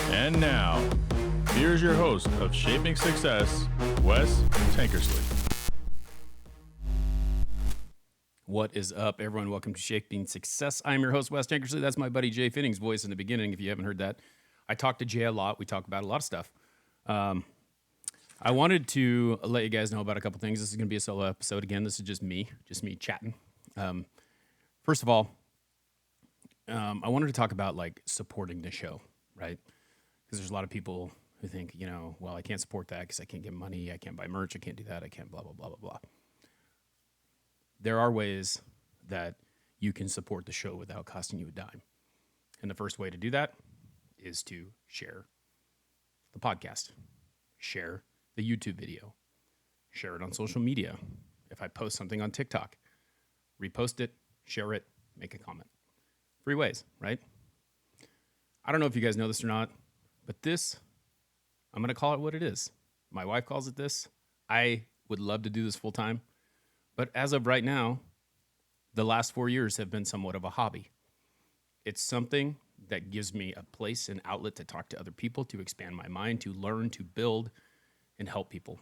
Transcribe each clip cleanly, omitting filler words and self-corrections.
And now, here's your host of Shaping Success, Wes Tankersley. What is up, everyone? Welcome to Shaping Success. I'm your host, Wes Tankersley. That's my buddy Jay Finning's voice in the beginning, if you haven't heard that. I talk to Jay a lot. We talk about a lot of stuff. I wanted to let you guys know about a couple things. This is going to be a solo episode. Again, this is just me chatting. First of all, I wanted to talk about like supporting the show, right? Because there's a lot of people who think, well, I can't support that because I can't get money, I can't buy merch, I can't do that, I can't blah, blah, blah, blah, blah. There are ways that you can support the show without costing you a dime. And the first way to do that is to share the podcast, share the YouTube video, share it on social media. If I post something on TikTok, repost it, share it, make a comment. 3 ways, right? I don't know if you guys know this or not, but this, I'm going to call it what it is. My wife calls it this. I would love to do this full time. But as of right now, the last 4 years have been somewhat of a hobby. It's something that gives me a place, an outlet to talk to other people, to expand my mind, to learn, to build, and help people.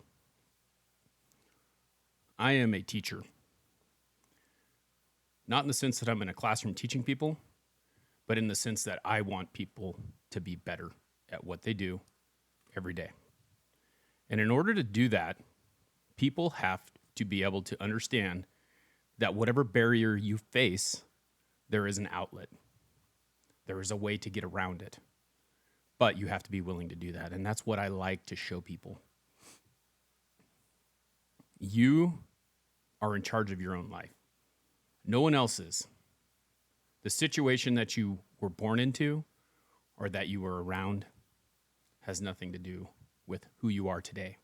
I am a teacher. Not in the sense that I'm in a classroom teaching people, but in the sense that I want people to be better at what they do every day. And in order to do that, people have to be able to understand that whatever barrier you face, there is an outlet. There is a way to get around it. But you have to be willing to do that. And that's what I like to show people. You are in charge of your own life. No one else is. The situation that you were born into or that you were around has nothing to do with who you are today.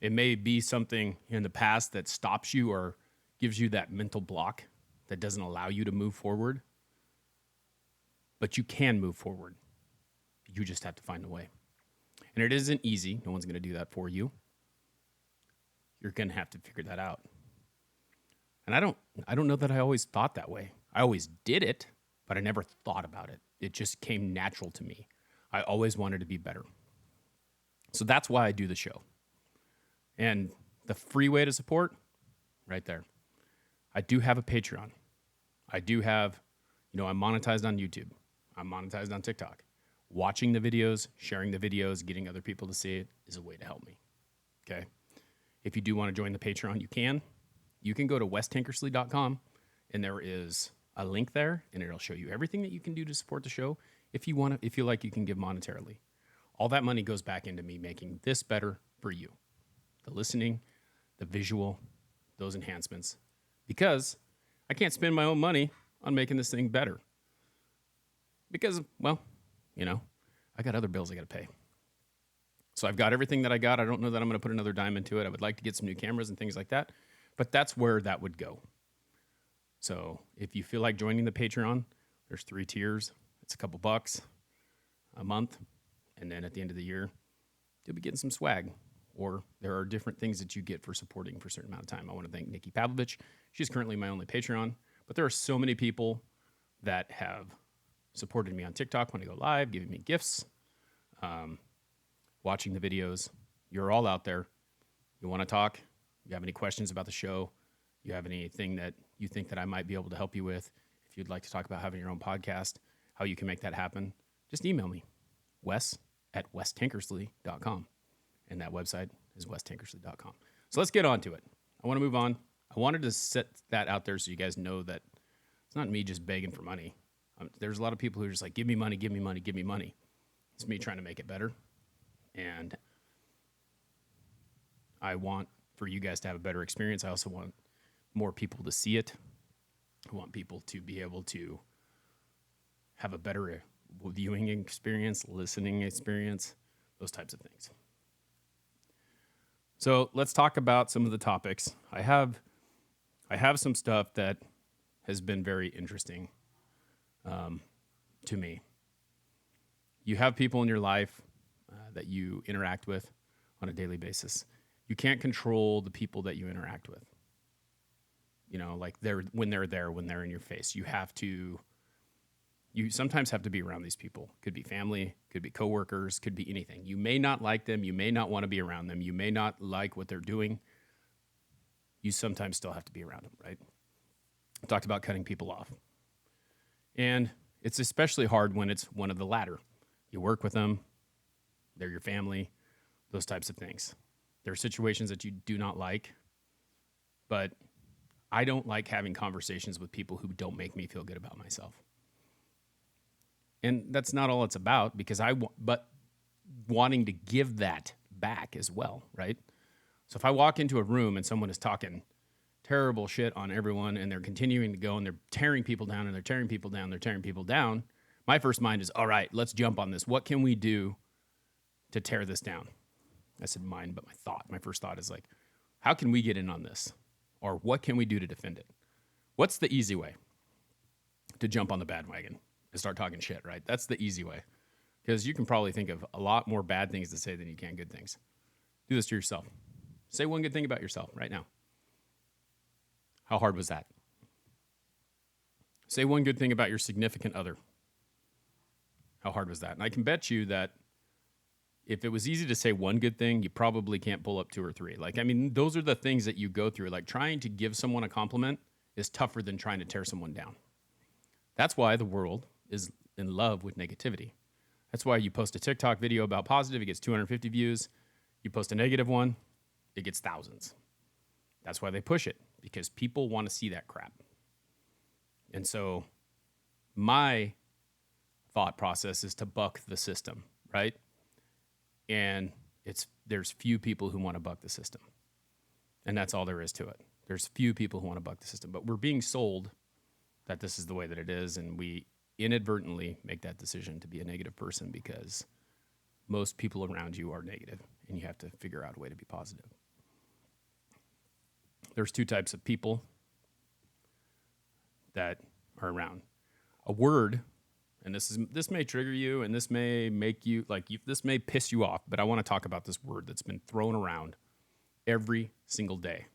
It may be something in the past that stops you or gives you that mental block that doesn't allow you to move forward. But you can move forward. You just have to find a way. And it isn't easy. No one's going to do that for you. You're going to have to figure that out. And I don't know that I always thought that way. I always did it, but I never thought about it. It just came natural to me. I always wanted to be better. So that's why I do the show. And the free way to support, right there. I do have a Patreon. I do have, I'm monetized on YouTube. I'm monetized on TikTok. Watching the videos, sharing the videos, getting other people to see it is a way to help me. Okay? If you do want to join the Patreon, you can. You can go to westankersley.com, and there is a link there, and it'll show you everything that you can do to support the show if you want to, if you like, you can give monetarily. All that money goes back into me making this better for you. The listening, the visual, those enhancements. Because I can't spend my own money on making this thing better. Because, well, I got other bills I got to pay. So I've got everything that I got. I don't know that I'm going to put another dime into it. I would like to get some new cameras and things like that. But that's where that would go. So if you feel like joining the Patreon, there's 3 tiers. It's a couple bucks a month. And then at the end of the year, you'll be getting some swag. Or there are different things that you get for supporting for a certain amount of time. I want to thank Nikki Pavlovich. She's currently my only Patreon. But there are so many people that have supported me on TikTok when I go live, giving me gifts, watching the videos. You're all out there. You want to talk? You have any questions about the show? You have anything that you think that I might be able to help you with? If you'd like to talk about having your own podcast, how you can make that happen, just email me, wes@westankersley.com. And that website is westankersley.com. So let's get on to it. I want to move on. I wanted to set that out there so you guys know that it's not me just begging for money. There's a lot of people who are just like, give me money, give me money, give me money. It's me trying to make it better. And I want for you guys to have a better experience. I also want more people to see it. I want people to be able to have a better viewing experience, listening experience, those types of things. So let's talk about some of the topics. I have some stuff that has been very interesting to me. You have people in your life that you interact with on a daily basis. You can't control the people that you interact with. Like when they're in your face. You have to You sometimes have to be around these people. Could be family, could be coworkers, could be anything. You may not like them. You may not want to be around them. You may not like what they're doing. You sometimes still have to be around them, right? I talked about cutting people off. And it's especially hard when it's one of the latter. You work with them, they're your family, those types of things. There are situations that you do not like, but I don't like having conversations with people who don't make me feel good about myself. And that's not all it's about, because but wanting to give that back as well, right? So if I walk into a room and someone is talking terrible shit on everyone and they're continuing to go and they're tearing people down and they're tearing people down, they're tearing people down, my first mind is, all right, let's jump on this. What can we do to tear this down? I said mine, but my first thought is like, how can we get in on this? Or what can we do to defend it? What's the easy way to jump on the bandwagon and start talking shit, right? That's the easy way. Because you can probably think of a lot more bad things to say than you can good things. Do this to yourself. Say one good thing about yourself right now. How hard was that? Say one good thing about your significant other. How hard was that? And I can bet you that if it was easy to say one good thing, you probably can't pull up two or three. Those are the things that you go through. Like, trying to give someone a compliment is tougher than trying to tear someone down. That's why the world is in love with negativity. That's why you post a TikTok video about positive, it gets 250 views. You post a negative one, it gets thousands. That's why they push it, because people want to see that crap. And so my thought process is to buck the system, right? And there's few people who want to buck the system. And that's all there is to it. There's few people who want to buck the system, but we're being sold that this is the way that it is, and we inadvertently make that decision to be a negative person because most people around you are negative, and you have to figure out a way to be positive. There's two types of people that are around. A word, and this may trigger you, and this may make you, this may piss you off, but I want to talk about this word that's been thrown around every single day.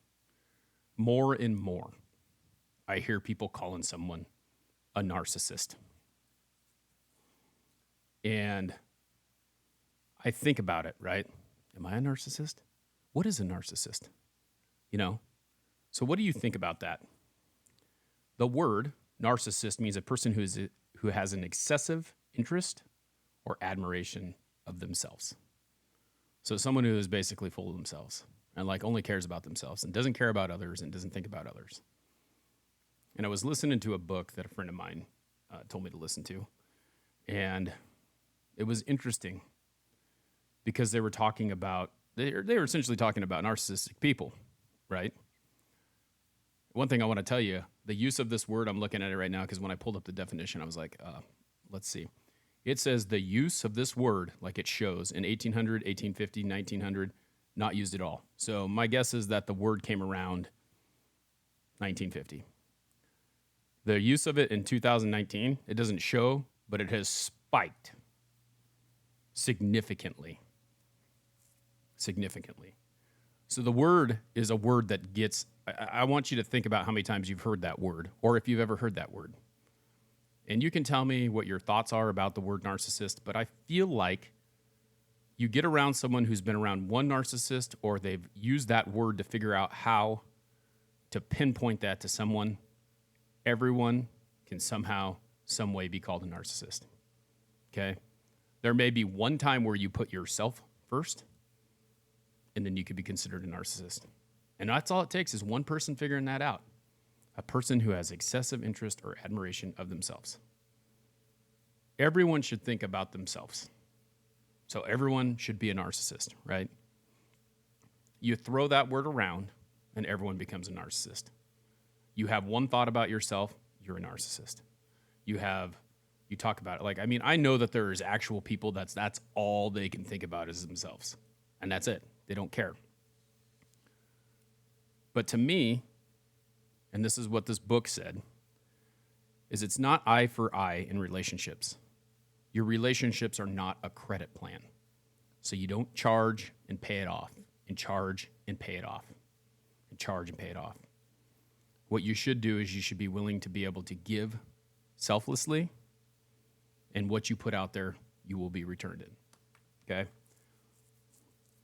More and more, I hear people calling someone a narcissist. And I think about it, right? Am I a narcissist? What is a narcissist? So what do you think about that? The word narcissist means a person who has an excessive interest or admiration of themselves. So someone who is basically full of themselves and only cares about themselves and doesn't care about others and doesn't think about others. And I was listening to a book that a friend of mine told me to listen to. And it was interesting because they were talking about, they were essentially talking about narcissistic people, right? One thing I want to tell you, the use of this word, I'm looking at it right now because when I pulled up the definition, I was like, let's see. It says the use of this word, like it shows, in 1800, 1850, 1900, not used at all. So my guess is that the word came around 1950. The use of it in 2019, it doesn't show, but it has spiked significantly. Significantly. So the word is a word that gets, I want you to think about how many times you've heard that word, or if you've ever heard that word. And you can tell me what your thoughts are about the word narcissist, but I feel like you get around someone who's been around one narcissist, or they've used that word to figure out how to pinpoint that to someone. Everyone can somehow, some way be called a narcissist, okay? There may be one time where you put yourself first, and then you could be considered a narcissist. And that's all it takes is one person figuring that out. A person who has excessive interest or admiration of themselves. Everyone should think about themselves. So everyone should be a narcissist, right? You throw that word around, and everyone becomes a narcissist. You have one thought about yourself, you're a narcissist. You talk about it. I know that there is actual people that's all they can think about is themselves. And that's it. They don't care. But to me, and this is what this book said, is it's not eye for eye in relationships. Your relationships are not a credit plan. So you don't charge and pay it off, and charge and pay it off, and charge and pay it off. What you should do is you should be willing to be able to give selflessly And what you put out there, you will be returned in. Okay?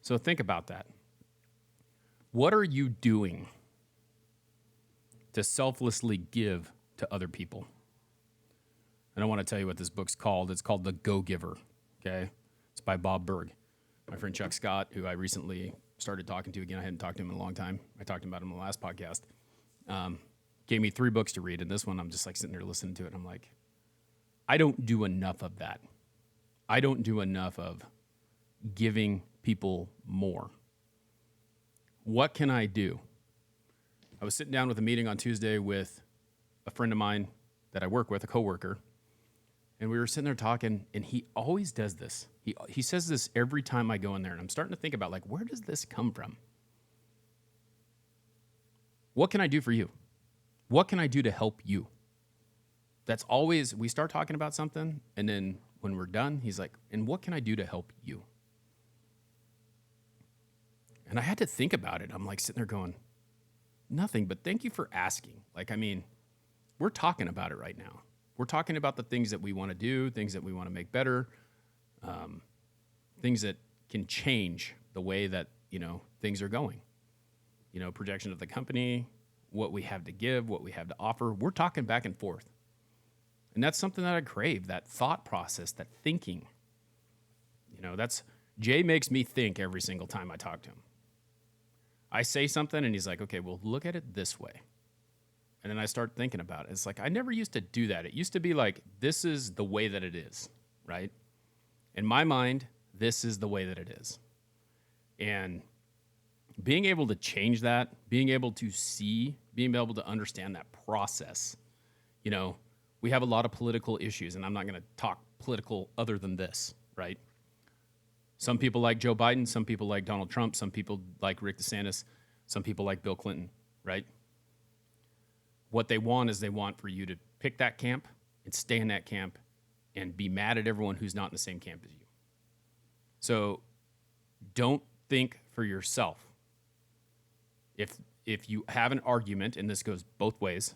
So think about that. What are you doing to selflessly give to other people? And I want to tell you what this book's called. It's called The Go-Giver. Okay? It's by Bob Berg. My friend Chuck Scott, who I recently started talking to again. I hadn't talked to him in a long time. I talked about him in the last podcast. Gave me 3 books to read, and this one I'm just like sitting there listening to it, and I'm like, I don't do enough of that. I don't do enough of giving people more. What can I do? I was sitting down with a meeting on Tuesday with a friend of mine that I work with, a coworker, and we were sitting there talking, and he always does this. He says this every time I go in there, and I'm starting to think about, like, where does this come from? What can I do for you? What can I do to help you? That's always, we start talking about something, and then when we're done, he's like, and what can I do to help you? And I had to think about it. I'm like sitting there going, nothing, but thank you for asking. Like, I mean, we're talking about it right now. We're talking about the things that we want to do, things that we want to make better, things that can change the way that, things are going. Projection of the company, what we have to give, what we have to offer. We're talking back and forth. And that's something that I crave, that thought process, that thinking. Jay makes me think every single time I talk to him. I say something and he's like, okay, well, look at it this way. And then I start thinking about it. It's like, I never used to do that. It used to be like, this is the way that it is, right? In my mind, this is the way that it is. And being able to change that, being able to see, being able to understand that process, we have a lot of political issues, and I'm not going to talk political other than this, right? Some people like Joe Biden, some people like Donald Trump, some people like Rick DeSantis, some people like Bill Clinton, right? What they want is they want for you to pick that camp and stay in that camp and be mad at everyone who's not in the same camp as you. So don't think for yourself. If you have an argument, and this goes both ways,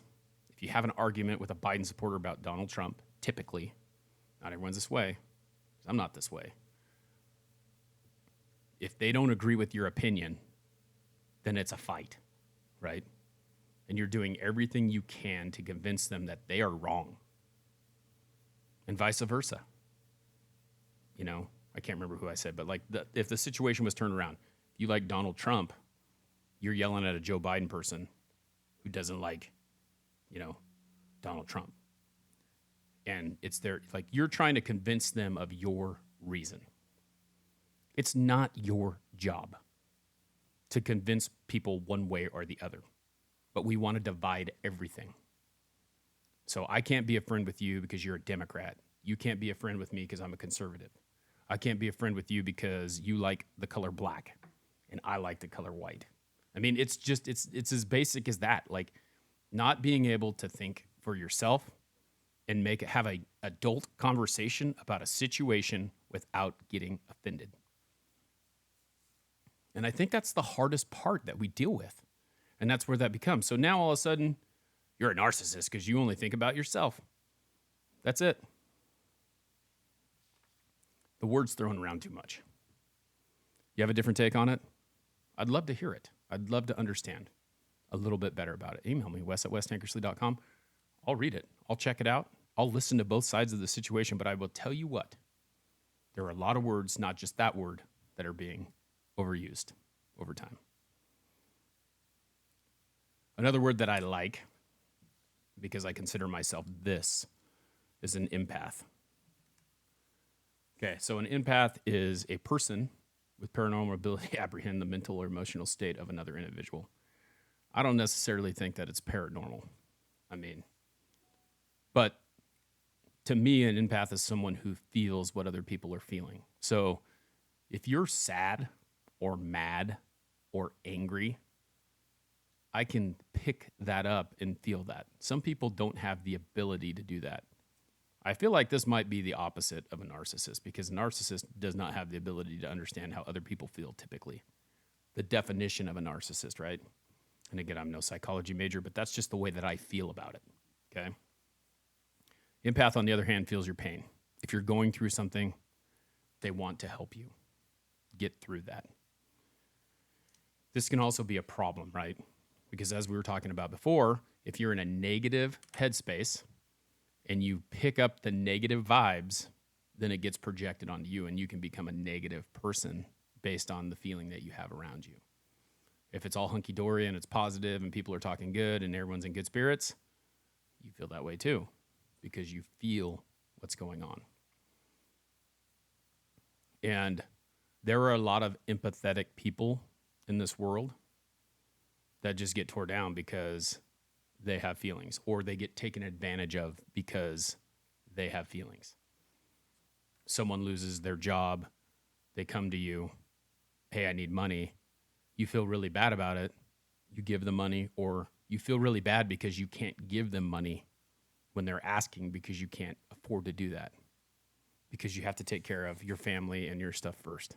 if you have an argument with a Biden supporter about Donald Trump, typically, not everyone's this way, I'm not this way. If they don't agree with your opinion, then it's a fight, right? And you're doing everything you can to convince them that they are wrong. And vice versa. I can't remember who I said, but if the situation was turned around, if you like Donald Trump, you're yelling at a Joe Biden person who doesn't like, Donald Trump. And it's you're trying to convince them of your reason. It's not your job to convince people one way or the other, but we want to divide everything. So I can't be a friend with you because you're a Democrat. You can't be a friend with me because I'm a conservative. I can't be a friend with you because you like the color black and I like the color white. I mean, it's as basic as that. Like, not being able to think for yourself and have an adult conversation about a situation without getting offended. And I think that's the hardest part that we deal with. And that's where that becomes. So now all of a sudden, you're a narcissist because you only think about yourself. That's it. The word's thrown around too much. You have a different take on it? I'd love to hear it. I'd love to understand a little bit better about it. Email me, wes@westankersley.com. I'll read it. I'll check it out. I'll listen to both sides of the situation, but I will tell you what. There are a lot of words, not just that word, that are being overused over time. Another word that I like, because I consider myself this, is an empath. Okay, so an empath is a person with paranormal ability to apprehend the mental or emotional state of another individual. I don't necessarily think that it's paranormal. But to me, an empath is someone who feels what other people are feeling. So if you're sad or mad or angry, I can pick that up and feel that. Some people don't have the ability to do that. I feel like this might be the opposite of a narcissist, because a narcissist does not have the ability to understand how other people feel typically. The definition of a narcissist, right? And again, I'm no psychology major, but that's just the way that I feel about it, okay? Empath, on the other hand, feels your pain. If you're going through something, they want to help you get through that. This can also be a problem, right? Because as we were talking about before, if you're in a negative headspace and you pick up the negative vibes, then it gets projected onto you and you can become a negative person based on the feeling that you have around you. If it's all hunky-dory and it's positive and people are talking good and everyone's in good spirits, you feel that way too because you feel what's going on. And there are a lot of empathetic people in this world that just get tore down because they have feelings, or they get taken advantage of because they have feelings. Someone loses their job, they come to you, hey, I need money. You feel really bad about it. You give them money, or you feel really bad because you can't give them money when they're asking because you can't afford to do that, because you have to take care of your family and your stuff first.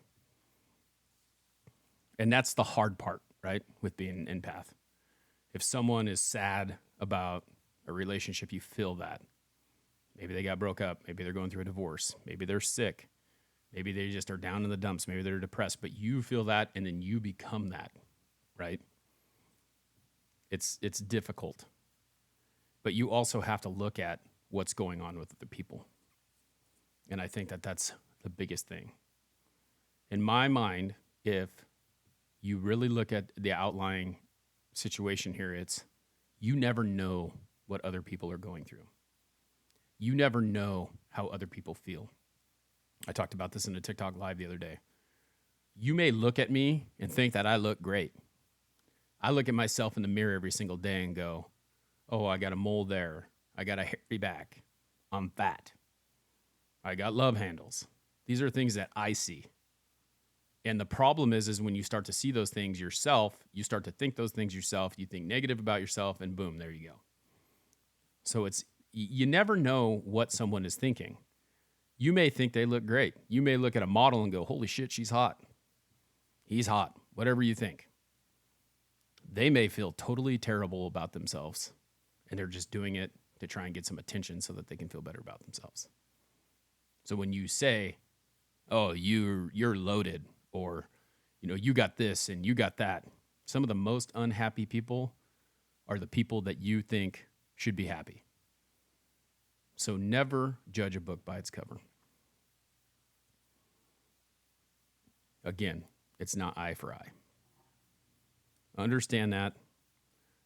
And that's the hard part, right, with being an empath. If someone is sad about a relationship, you feel that. Maybe they got broke up. Maybe they're going through a divorce. Maybe they're sick. Maybe they just are down in the dumps. Maybe they're depressed. But you feel that, and then you become that, right? It's difficult. But you also have to look at what's going on with the people. And I think that that's the biggest thing. In my mind, if you really look at the outlying situation here, it's you never know what other people are going through. You never know how other people feel. I talked about this in a TikTok live the other day. You may look at me and think that I look great. I look at myself in the mirror every single day and go, oh, I got a mole there. I got a hairy back. I'm fat. I got love handles. These are things that I see. And the problem is when you start to see those things yourself, you start to think those things yourself, you think negative about yourself, and boom, there you go. So you never know what someone is thinking. You may think they look great. You may look at a model and go, holy shit, she's hot. He's hot, whatever you think. They may feel totally terrible about themselves, and they're just doing it to try and get some attention so that they can feel better about themselves. So when you say, oh, you're loaded, or, you got this and you got that, some of the most unhappy people are the people that you think should be happy. So never judge a book by its cover. Again, it's not eye for eye. Understand that.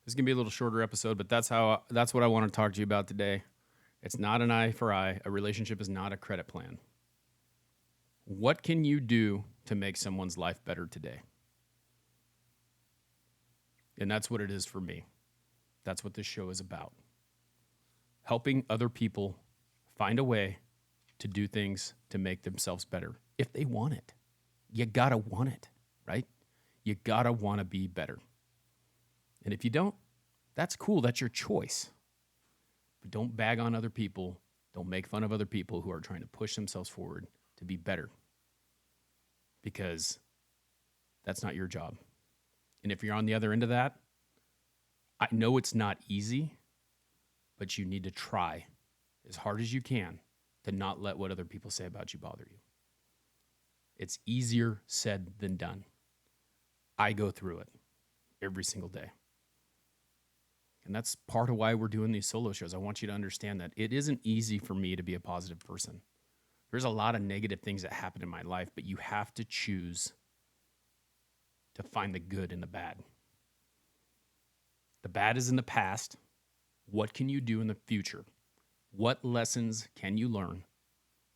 This is going to be a little shorter episode, but that's what I want to talk to you about today. It's not an eye for eye. A relationship is not a credit plan. What can you do to make someone's life better today? And that's what it is for me. That's what this show is about. Helping other people find a way to do things to make themselves better if they want it. You gotta want it, right? You gotta want to be better. And if you don't, that's cool. That's your choice. But don't bag on other people. Don't make fun of other people who are trying to push themselves forward to be better, because that's not your job. And if you're on the other end of that, I know it's not easy, but you need to try as hard as you can to not let what other people say about you bother you. It's easier said than done. I go through it every single day. And that's part of why we're doing these solo shows. I want you to understand that it isn't easy for me to be a positive person. There's a lot of negative things that happen in my life, but you have to choose to find the good in the bad. The bad is in the past. What can you do in the future? What lessons can you learn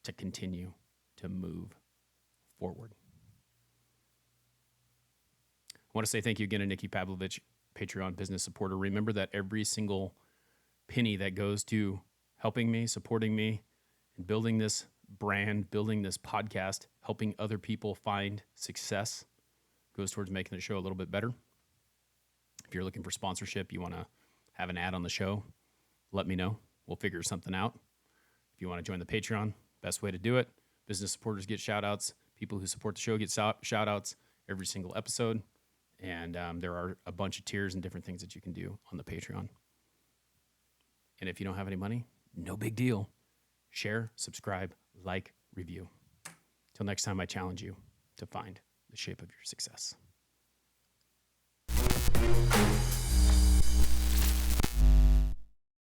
to continue to move forward? I want to say thank you again to Nikki Pavlovich, Patreon business supporter. Remember that every single penny that goes to helping me, supporting me, and building this brand, building this podcast, helping other people find success goes towards making the show a little bit better. If you're looking for sponsorship, you want to have an ad on the show, let me know. We'll figure something out. If you want to join the Patreon, best way to do it. Business supporters get shout outs. People who support the show get shout outs every single episode. And there are a bunch of tiers and different things that you can do on the Patreon. And if you don't have any money, no big deal. Share, subscribe, like, review. Till next time, I challenge you to find the shape of your success.